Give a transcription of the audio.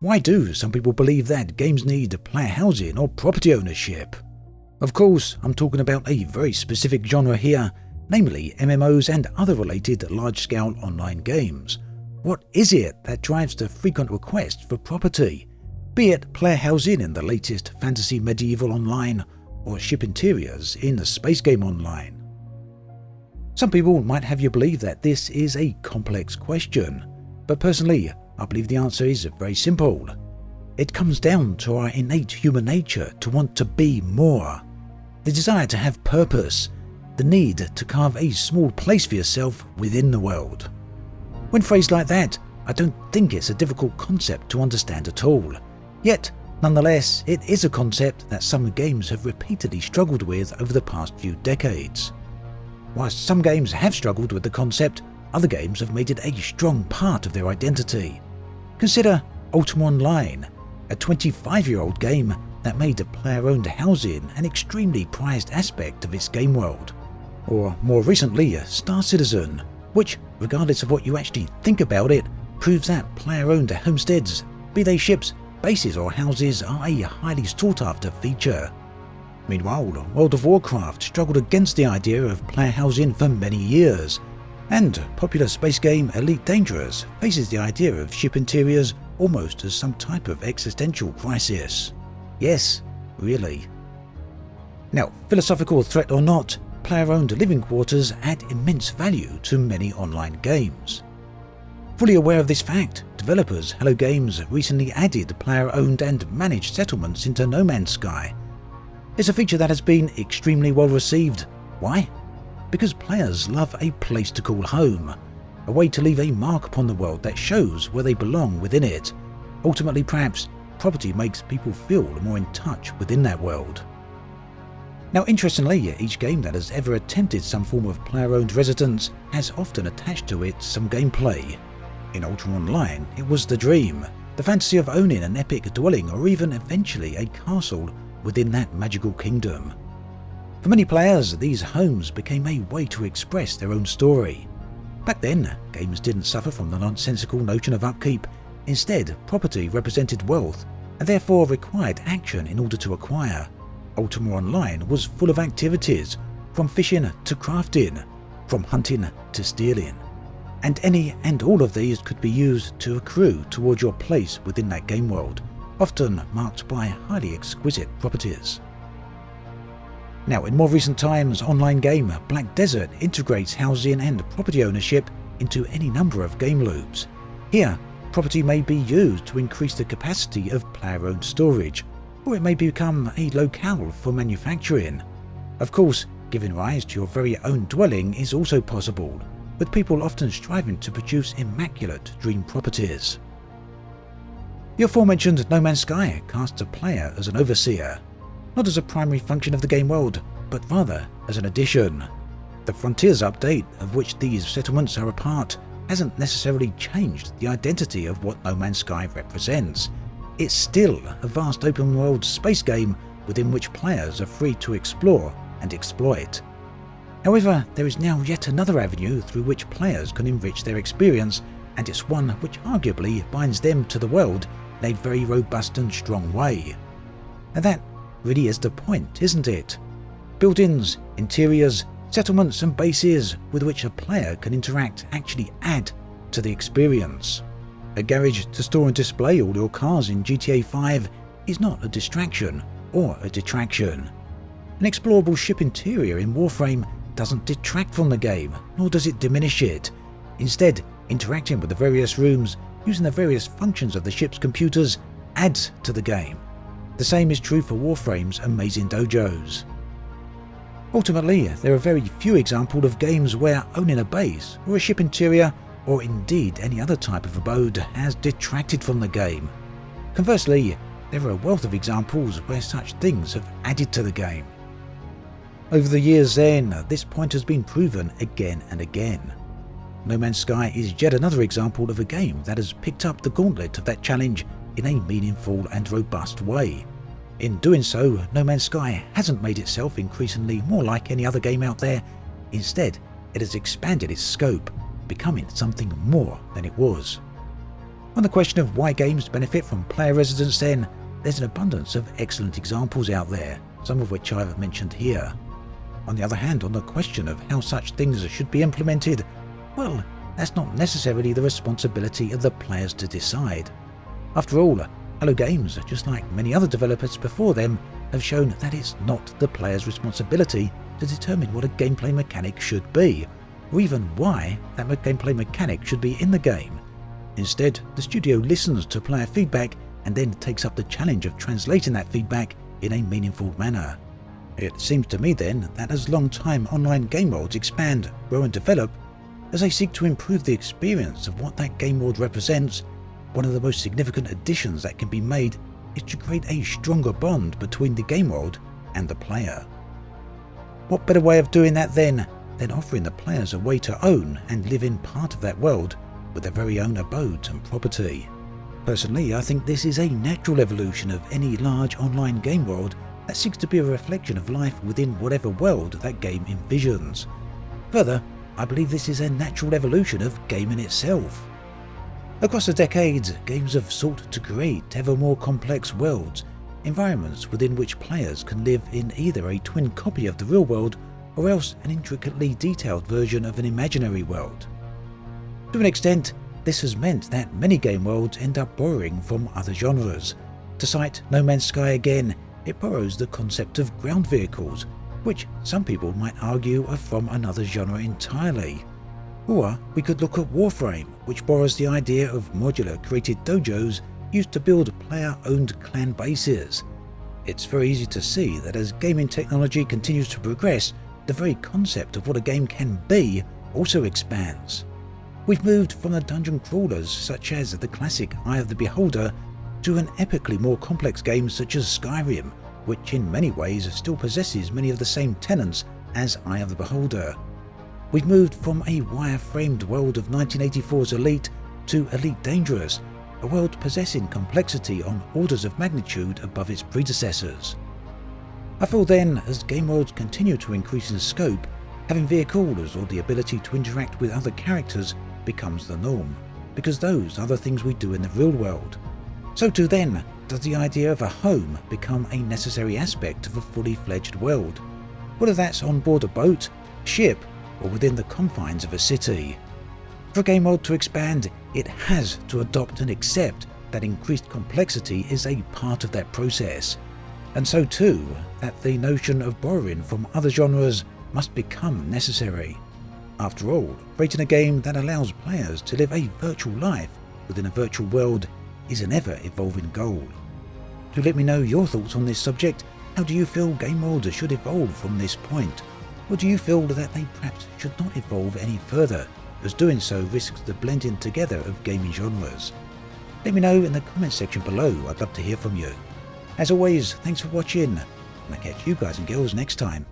Why do some people believe that games need player housing or property ownership? Of course, I'm talking about a very specific genre here, namely MMOs and other related large-scale online games. What is it that drives the frequent request for property? Be it player housing in the latest fantasy medieval online, or ship interiors in a space game online. Some people might have you believe that this is a complex question, but personally, I believe the answer is very simple. It comes down to our innate human nature to want to be more. The desire to have purpose, the need to carve a small place for yourself within the world. When phrased like that, I don't think it's a difficult concept to understand at all. Yet, nonetheless, it is a concept that some games have repeatedly struggled with over the past few decades. Whilst some games have struggled with the concept, other games have made it a strong part of their identity. Consider Ultima Online, a 25-year-old game that made player-owned housing an extremely prized aspect of its game world. Or more recently, Star Citizen, which, regardless of what you actually think about it, proves that player-owned homesteads, be they ships, bases or houses, are a highly sought-after feature. Meanwhile, World of Warcraft struggled against the idea of player housing for many years, and popular space game Elite Dangerous faces the idea of ship interiors almost as some type of existential crisis. Yes, really. Now, philosophical threat or not, player-owned living quarters add immense value to many online games. Fully aware of this fact, developers Hello Games recently added player-owned and managed settlements into No Man's Sky. It's a feature that has been extremely well received. Why? Because players love a place to call home, a way to leave a mark upon the world that shows where they belong within it. Ultimately, perhaps, property makes people feel more in touch within that world. Now, interestingly, each game that has ever attempted some form of player-owned residence has often attached to it some gameplay. In Ultima Online, it was the dream, the fantasy of owning an epic dwelling or even eventually a castle within that magical kingdom. For many players, these homes became a way to express their own story. Back then, games didn't suffer from the nonsensical notion of upkeep. Instead, property represented wealth and therefore required action in order to acquire. Ultima Online was full of activities, from fishing to crafting, from hunting to stealing. And any and all of these could be used to accrue towards your place within that game world, often marked by highly exquisite properties. Now, in more recent times, online game Black Desert integrates housing and property ownership into any number of game loops. Here, property may be used to increase the capacity of player-owned storage, or it may become a locale for manufacturing. Of course, giving rise to your very own dwelling is also possible, with people often striving to produce immaculate dream properties. The aforementioned No Man's Sky casts a player as an overseer, not as a primary function of the game world, but rather as an addition. The Frontiers update, of which these settlements are a part, hasn't necessarily changed the identity of what No Man's Sky represents. It's still a vast open-world space game within which players are free to explore and exploit. However, there is now yet another avenue through which players can enrich their experience, and it's one which arguably binds them to the world in a very robust and strong way. And that really is the point, isn't it? Buildings, interiors, settlements and bases with which a player can interact actually add to the experience. A garage to store and display all your cars in GTA 5 is not a distraction or a detraction. An explorable ship interior in Warframe doesn't detract from the game, nor does it diminish it. Instead, interacting with the various rooms, using the various functions of the ship's computers, adds to the game. The same is true for Warframe's amazing dojos. Ultimately, there are very few examples of games where owning a base, or a ship interior, or indeed any other type of abode has detracted from the game. Conversely, there are a wealth of examples where such things have added to the game. Over the years then, this point has been proven again and again. No Man's Sky is yet another example of a game that has picked up the gauntlet of that challenge in a meaningful and robust way. In doing so, No Man's Sky hasn't made itself increasingly more like any other game out there. Instead, it has expanded its scope, becoming something more than it was. On the question of why games benefit from player residence then, there's an abundance of excellent examples out there, some of which I've mentioned here. On the other hand, on the question of how such things should be implemented, well, that's not necessarily the responsibility of the players to decide. After all, Hello Games, just like many other developers before them, have shown that it's not the player's responsibility to determine what a gameplay mechanic should be, or even why that gameplay mechanic should be in the game. Instead, the studio listens to player feedback and then takes up the challenge of translating that feedback in a meaningful manner. It seems to me then that as long-time online game worlds expand, grow and develop, as they seek to improve the experience of what that game world represents, one of the most significant additions that can be made is to create a stronger bond between the game world and the player. What better way of doing that then than offering the players a way to own and live in part of that world with their very own abode and property? Personally, I think this is a natural evolution of any large online game world that seeks to be a reflection of life within whatever world that game envisions. Further, I believe this is a natural evolution of gaming itself. Across the decades, games have sought to create ever more complex worlds, environments within which players can live in either a twin copy of the real world or else an intricately detailed version of an imaginary world. To an extent, this has meant that many game worlds end up borrowing from other genres. To cite No Man's Sky again, it borrows the concept of ground vehicles, which some people might argue are from another genre entirely. Or we could look at Warframe, which borrows the idea of modular created dojos used to build player-owned clan bases. It's very easy to see that as gaming technology continues to progress, the very concept of what a game can be also expands. We've moved from the dungeon crawlers such as the classic Eye of the Beholder to an epically more complex game such as Skyrim, which in many ways still possesses many of the same tenets as Eye of the Beholder. We've moved from a wire-framed world of 1984's Elite to Elite Dangerous, a world possessing complexity on orders of magnitude above its predecessors. I feel then, as game worlds continue to increase in scope, having vehicles or the ability to interact with other characters becomes the norm, because those are the things we do in the real world. So too then, does the idea of a home become a necessary aspect of a fully fledged world, whether that's on board a boat, ship, or within the confines of a city. For a game world to expand, it has to adopt and accept that increased complexity is a part of that process, and so too that the notion of borrowing from other genres must become necessary. After all, creating a game that allows players to live a virtual life within a virtual world is an ever-evolving goal. Do let me know your thoughts on this subject. How do you feel game worlds should evolve from this point? Or do you feel that they perhaps should not evolve any further, as doing so risks the blending together of gaming genres? Let me know in the comments section below. I'd love to hear from you. As always, thanks for watching, and I'll catch you guys and girls next time.